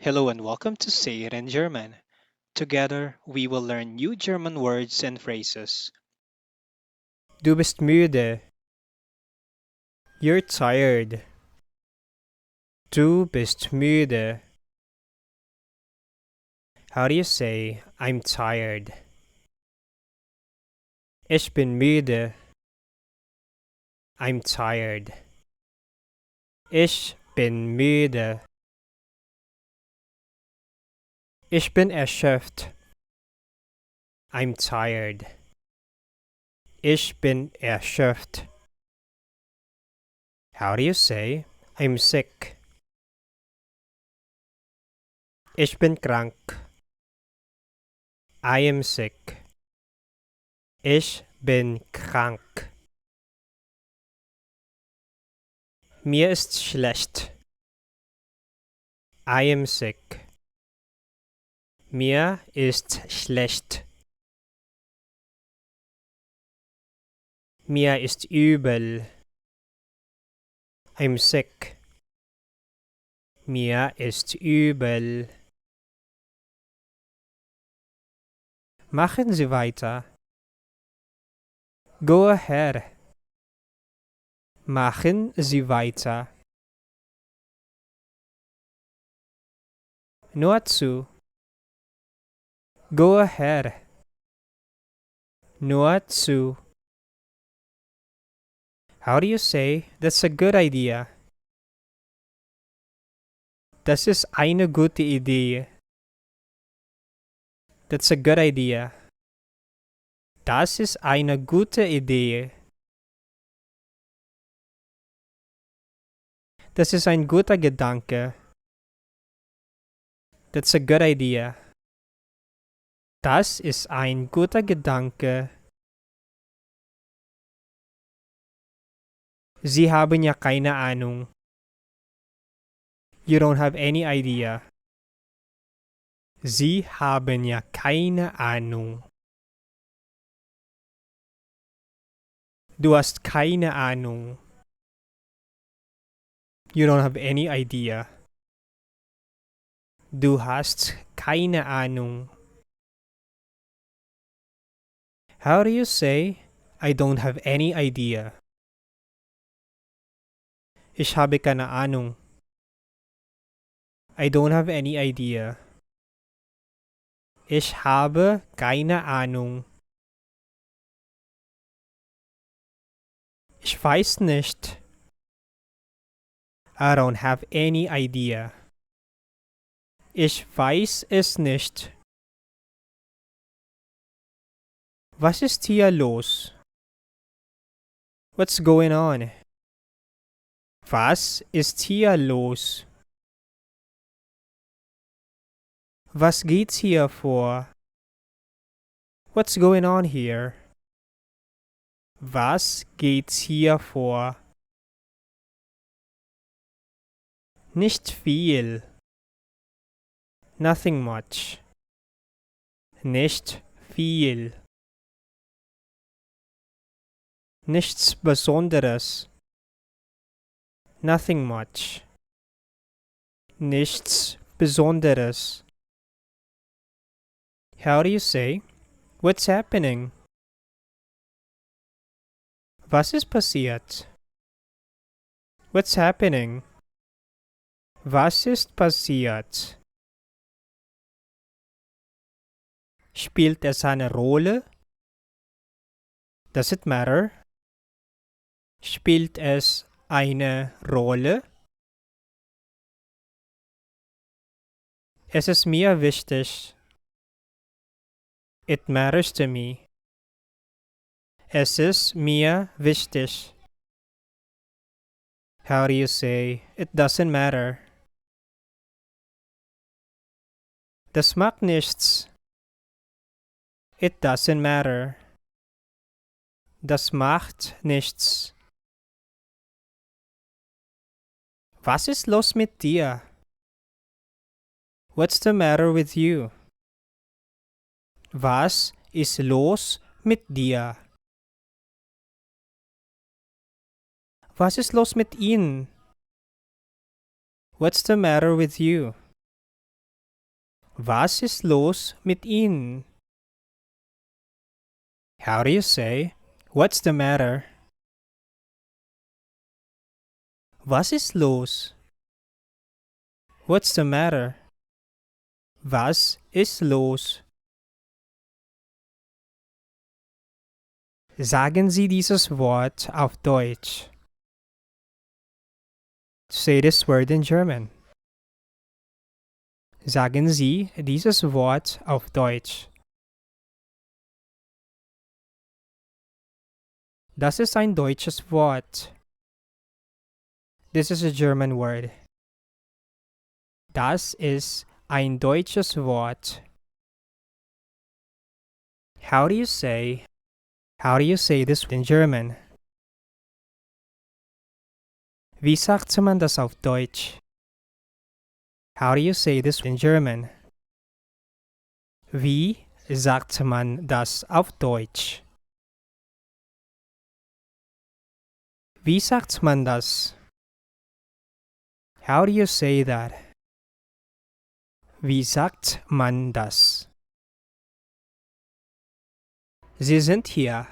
Hello and welcome to Say It in German. Together, we will learn new German words and phrases. Du bist müde. You're tired. Du bist müde. How do you say I'm tired? Ich bin müde. I'm tired. Ich bin müde. Ich bin erschöpft. I'm tired. Ich bin erschöpft. How do you say I'm sick? Ich bin krank. I am sick. Ich bin krank. Mir ist schlecht. I am sick. Mir ist schlecht. Mir ist übel. I'm sick. Mir ist übel. Machen Sie weiter. Go ahead. Machen Sie weiter. Nur zu. Go ahead. Nur zu. How do you say that's a good idea? Das ist eine gute Idee. That's a good idea. Das ist eine gute Idee. Das ist ein guter Gedanke. That's a good idea. Das ist ein guter Gedanke. Sie haben ja keine Ahnung. You don't have any idea. Sie haben ja keine Ahnung. Du hast keine Ahnung. You don't have any idea. Du hast keine Ahnung. How do you say I don't have any idea? Ich habe keine Ahnung. I don't have any idea. Ich habe keine Ahnung. Ich weiß nicht. I don't have any idea. Ich weiß es nicht. Was ist hier los? What's going on? Was ist hier los? Was geht's hier vor? What's going on here? Was geht's hier vor? Nicht viel. Nothing much. Nicht viel. Nichts Besonderes. Nothing much. Nichts Besonderes. How do you say, what's happening? Was ist passiert? What's happening? Was ist passiert? Spielt es eine Rolle? Does it matter? Spielt es eine Rolle? Es ist mir wichtig. It matters to me. Es ist mir wichtig. How do you say, it doesn't matter? Das macht nichts. It doesn't matter. Das macht nichts. Was ist los mit dir? What's the matter with you? Was ist los mit dir? Was ist los mit Ihnen? What's the matter with you? Was ist los mit Ihnen? How do you say, what's the matter? Was ist los? What's the matter? Was ist los? Sagen Sie dieses Wort auf Deutsch. Say this word in German. Sagen Sie dieses Wort auf Deutsch. Das ist ein deutsches Wort. This is a German word. Das ist ein deutsches Wort. How do you say this in German? Wie sagt man das auf Deutsch? How do you say this in German? Wie sagt man das auf Deutsch? Wie sagt man das? How do you say that? Wie sagt man das? Sie sind hier.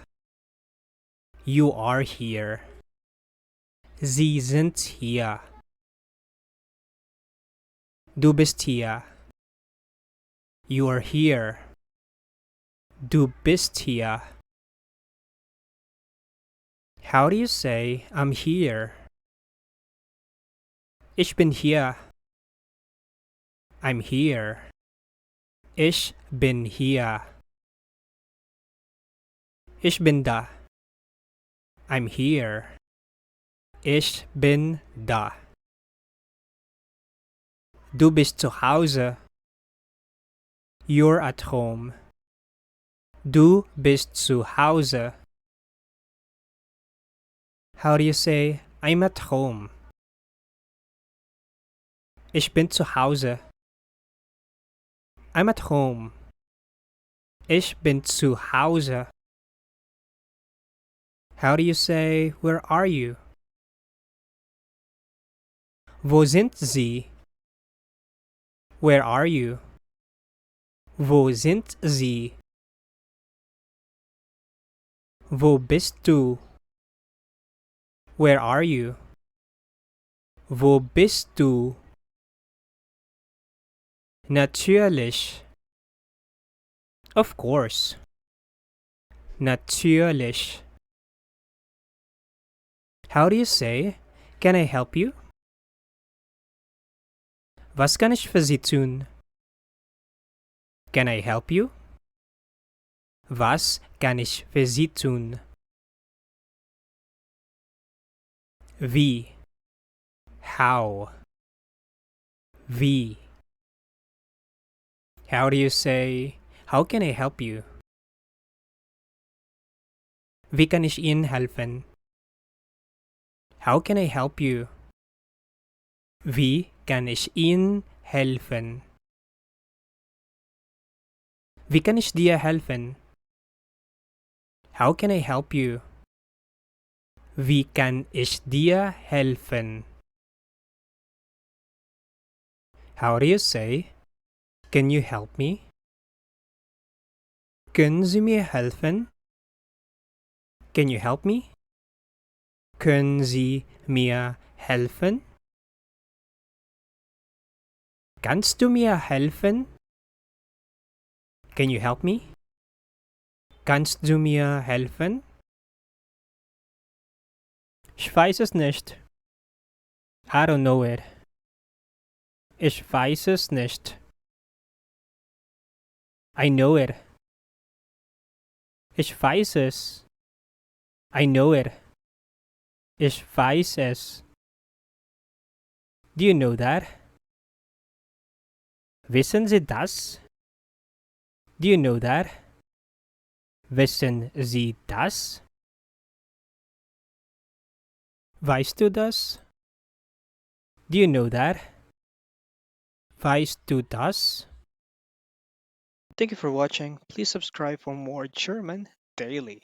You are here. Sie sind hier. Du bist hier. You are here. Du bist hier. How do you say I'm here? Ich bin hier. I'm here. Ich bin hier. Ich bin da. I'm here. Ich bin da. Du bist zu Hause. You're at home. Du bist zu Hause. How do you say I'm at home? Ich bin zu Hause. I'm at home. Ich bin zu Hause. How do you say where are you? Wo sind Sie? Where are you? Wo sind Sie? Wo bist du? Where are you? Wo bist du? Natürlich. Of course. Natürlich. How do you say, can I help you? Was kann ich für Sie tun? Can I help you? Was kann ich für Sie tun? Wie? How? Wie? How do you say, how can I help you? Wie kann ich Ihnen helfen? How can I help you? Wie kann ich Ihnen helfen? Wie kann ich dir helfen? How can I help you? Wie kann ich dir helfen? How do you say, can you help me? Können Sie mir helfen? Can you help me? Können Sie mir helfen? Kannst du mir helfen? Can you help me? Kannst du mir helfen? Ich weiß es nicht. I don't know it. Ich weiß es nicht. I know it. Ich weiß es. I know it. Ich weiß es. Do you know that? Wissen Sie das? Do you know that? Wissen Sie das? Weißt du das? Do you know that? Weißt du das? Thank you for watching. Please subscribe for more German daily.